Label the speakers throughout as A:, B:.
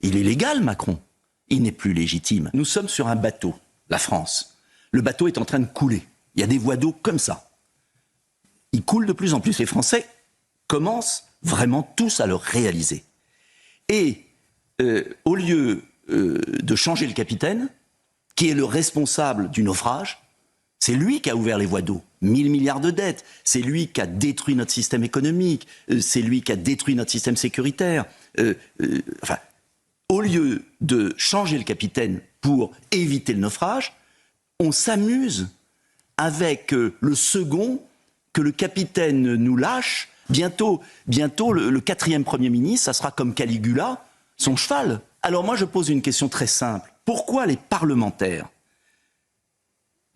A: Il est légal, Macron. Il n'est plus légitime. Nous sommes sur un bateau, la France. Le bateau est en train de couler. Il y a des voies d'eau comme ça. Il coule de plus en plus. Les Français commencent vraiment tous à le réaliser. Et au lieu de changer le capitaine, qui est le responsable du naufrage, c'est lui qui a ouvert les voies d'eau. 1000 milliards de dettes. C'est lui qui a détruit notre système économique. C'est lui qui a détruit notre système sécuritaire. Au lieu de changer le capitaine pour éviter le naufrage, on s'amuse avec le second que le capitaine nous lâche. Bientôt le 4e Premier ministre, ça sera comme Caligula, son cheval. Alors moi, je pose une question très simple. Pourquoi les parlementaires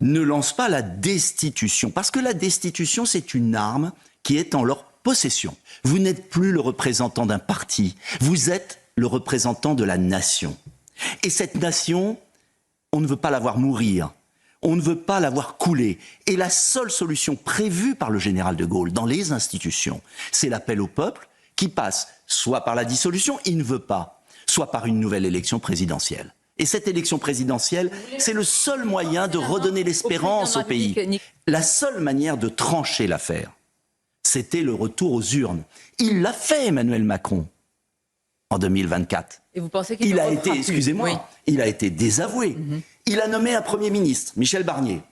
A: ne lancent pas la destitution? Parce que la destitution, c'est une arme qui est en leur possession. Vous n'êtes plus le représentant d'un parti, vous êtes le représentant de la nation. Et cette nation, on ne veut pas la voir mourir, on ne veut pas la voir couler. Et la seule solution prévue par le général de Gaulle dans les institutions, c'est l'appel au peuple qui passe soit par la dissolution, il ne veut pas, soit par une nouvelle élection présidentielle. Et cette élection présidentielle, c'est le seul moyen de redonner l'espérance au pays. La seule manière de trancher l'affaire, c'était le retour aux urnes. Il l'a fait, Emmanuel Macron, en 2024.
B: Et vous pensez qu'il
A: il a été, excusez-moi, oui. Il a été désavoué. Il a nommé un Premier ministre, Michel Barnier.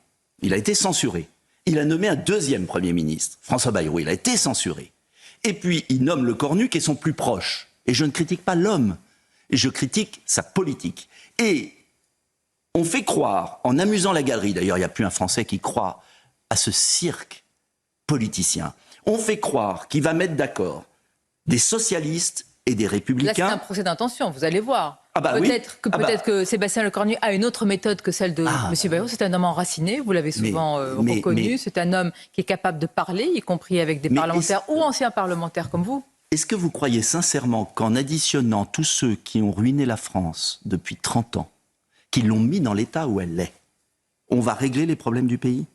A: Il a été censuré. Il a nommé un 2e Premier ministre, François Bayrou. Il a été censuré. Et puis, il nomme le cornu qui est son plus proche. Et je ne critique pas l'homme, je critique sa politique. Et on fait croire, en amusant la galerie, d'ailleurs il n'y a plus un Français qui croit à ce cirque politicien, on fait croire qu'il va mettre d'accord des socialistes et des républicains.
B: Là, c'est un procès d'intention, vous allez voir.
A: Peut-être
B: que Sébastien Lecornu a une autre méthode que celle de M. Bayrou. C'est un homme enraciné, vous l'avez souvent reconnu. C'est un homme qui est capable de parler, y compris avec des parlementaires ou anciens parlementaires comme vous.
A: Est-ce que vous croyez sincèrement qu'en additionnant tous ceux qui ont ruiné la France depuis 30 ans, qui l'ont mis dans l'état où elle est, on va régler les problèmes du pays ?